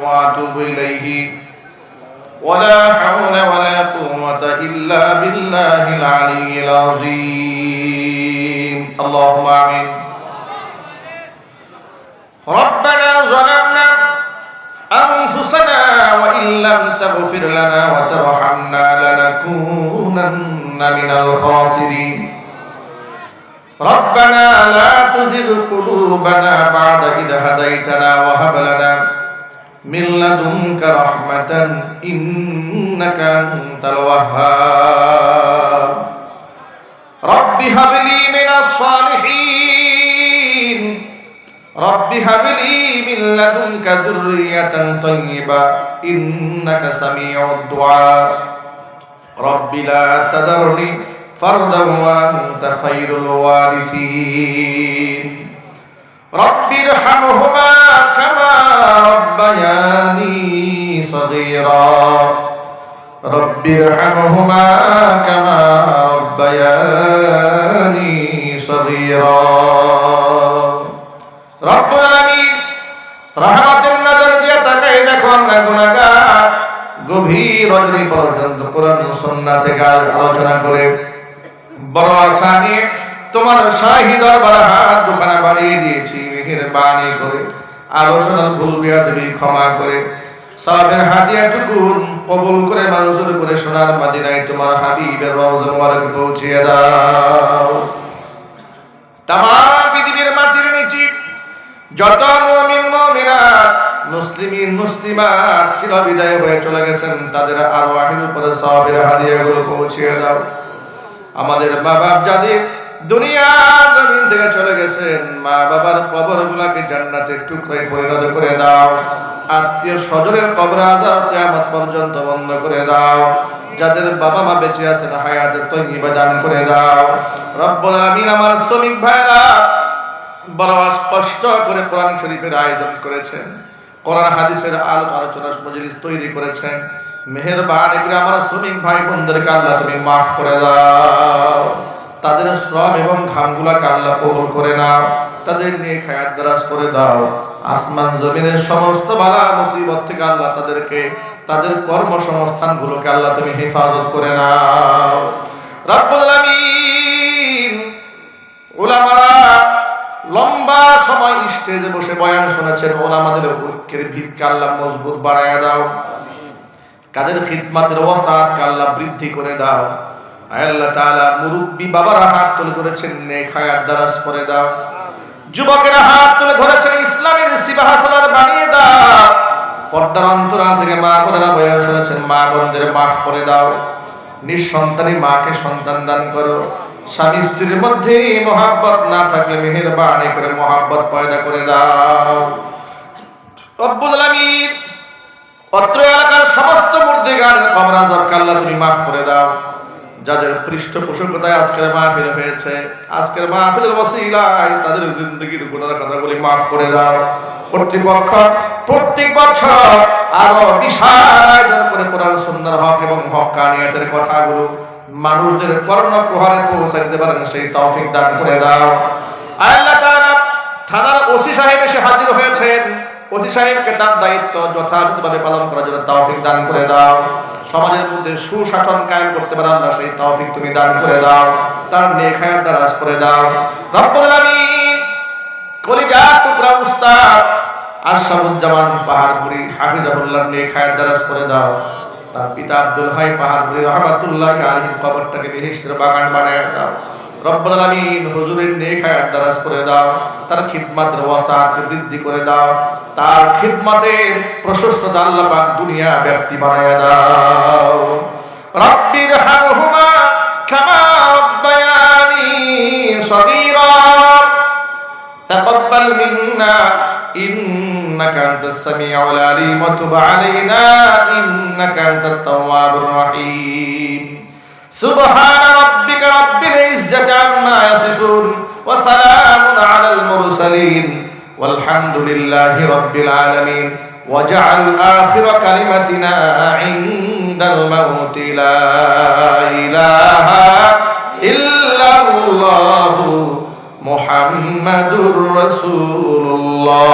وأتوب إليه ولا حول ولا قوة إلا بالله العلي العظيم اللهم آمين ربنا ظلمنا أنفسنا وإن لم تغفر لنا وترحمنا لنكونن من الخاسرين ربنا لا تزغ قلوبنا بعد إذ هديتنا وهب لنا من لدنك رحمة إنك أنت الوهاب رب هب لي من الصالحين رب هب لي من لدنك ذرية طيبة إنك سميع الدعاء رب لا تذرني فردا وأنت خير الوارثين رب ارحمهما كما ربياني صغيرا رب ارحمهما كما ربياني صغيرا رب العالمين রহমতের নজর দিয়ে তাকাই দেখো আমরা গুনাহগার গভীর রজনী পর্যন্ত কোরআন ও সুন্নাহ থেকে আলোচনা করে বড় আশা নিয়ে তোমার শাহী দরবারে হাত দুখানা বাড়িয়ে দিয়েছি মেহেরবানি করে আলোচনার ভুল বিয়াদবি ক্ষমা করে সওয়াবের হাদিয়াটুকু কবুল করে মঞ্জুর করে সোনার মদিনায় তোমার হাবিবের রওজা মুবারক পৌঁছিয়ে দাও तमाम পৃথিবীর মাটির নিচে যত মুমিন মুমিনাত মুসলিমিন মুসলিমাত চিরবিদায় হয়ে চলে গেছেন তাদের আরওয়াহের উপরে সওয়াবের হাদিয়াগুলো পৌঁছিয়ে দাও আমাদের মা বাপ যাদের দুনিয়ার জমিন থেকে চলে গেছেন মা বাবার কবরগুলোকে জান্নাতের টুকরায় পরিণত করে দাও আত্মীয় স্বজনের কবর আযাব কিয়ামত পর্যন্ত বন্ধ করে দাও যাদের বাবা মা বেঁচে আছেন হায়াতে তয়্যিবা দান করে দাও রব্বুল আলামিন আমার শ্রমিক ভাইরা বড় কষ্ট করে কোরআন শরীফের আয়োজন করেছেন কোরআন হাদিসের আলোচনা মজলিস তৈরি করেছেন মেহেরবানি করে আমার শ্রমিক ভাই বোনদেরকে আল্লাহ তুমি মাফ করে দাও তাদের শ্রম এবং ঘামগুলোকে আল্লাহ কবুল করে নাও তাদের নিয়ে খায়াত দারাজ করে দাও আসমান জমিনের সমস্ত বালা মুসিবত থেকে আল্লাহ তাদেরকে তাদের কর্মসংস্থানগুলোকে আল্লাহ তুমি হেফাজত করে নাও রব্বুল আলামিন উলামারা লম্বা সময় স্টেজে বসে বয়ান শুনেছেন ওলামাদের ঐক্যের ভিতকে আল্লাহ মজবুত বাড়ায়া দাও কাদের খিদমতের ওয়াসাতকে আল্লাহ বৃদ্ধি করে দাও আল্লাহ তাআলা মুরব্বি বাবারা হাত তুলে ধরেছেন নেক হায়াত দারাজ করে দাও যুবকেরা হাত তুলে ধরেছেন ইসলামের সিবাহাসালাত বানিয়ে দাও পর্দার অন্তরাল থেকে মা বোনেরা বয়ান শুনেছেন মা বোনদের মাফ করে দাও নিঃসন্তানী মাকে সন্তান দান করো স্বামী স্ত্রীর মধ্যে মহব্বত না থাকলে মেহেরবানি করে মহব্বত পয়দা করে দাও রব্বুল আলামিন অত্র এলাকার সমস্ত মুর্দিগানের কবর আযাবকে আল্লাহ তুমি মাফ করে দাও যাদের পৃষ্ঠপোষকতায় আজকের মাহফিল হয়েছে আজকের মাহফিলের ওসিলায় তাদের জিন্দেগীর গুনাহ খাতাগুলি মাফ করে দাও কর্তৃপক্ষ প্রত্যেক বছর আরো বিশাল করে কোরআন সুন্নাহর হক এবং হক্কানিয়াতের কথাগুলো মানুষদের কর্ণপ্রহারে পৌঁছে দিতে পারেন সেই তৌফিক দান করে দাও আল্লাহ তাআলা থানার ওসি সাহেব এসে হাজির হয়েছেন ওসি সাহেবকে তার দায়িত্ব যথাযথভাবে পালন করার জন্য তৌফিক দান করে দাও সমাজের মধ্যে সুশাসন কায়েম করতে পারে আল্লাহ সেই তৌফিক তুমি দান করে দাও তার নেক হায়াত দারাজ করে দাও রব্বুল আলামিন কলিজার টুকরা উস্তাদ আশরাফুজ্জামান পাহাড়পুরি হাফিজাহুল্লাহ নেক হায়াত দারাজ করে দাও তার পিতা আব্দুল হাই পাহাড়পুরি রাহমাতুল্লাহি আলাইহির কবরটাকে বেহেশতের বাগান বানায় দাও রব্বুল আলামিন হুজুরের নেক হায়াত দারাজ করে দাও তার খিদমতের ওয়াসাত বৃদ্ধি করে দাও তার খিদমতের প্রশস্ততা আল্লাহ পাক দুনিয়া ব্যাপ্তি বানায় দাও রব্বির হামহুমা কামা রব্বায়ানি সগীরা তাকাব্বাল মিন্না ইন্নাকা আনতাস সামিউল আলিম ওয়া তুব আলাইনা ইন্নাকা আনতাত তাওয়াবুর রহিম সুবহান রাব্বিকা রাব্বিল ইজ্জাতি আম্মা ইয়াসিফুন ওয়া সালামুন আলাল মুরসালিন ওয়ালহামদুলিল্লাহি রাব্বিল আলামিন ওয়াজআল আখির কালিমাতিনা ইনদাল মাউতি লা ইলাহা ইল্লাল্লাহু মুহাম্মাদুর রাসূলুল্লাহ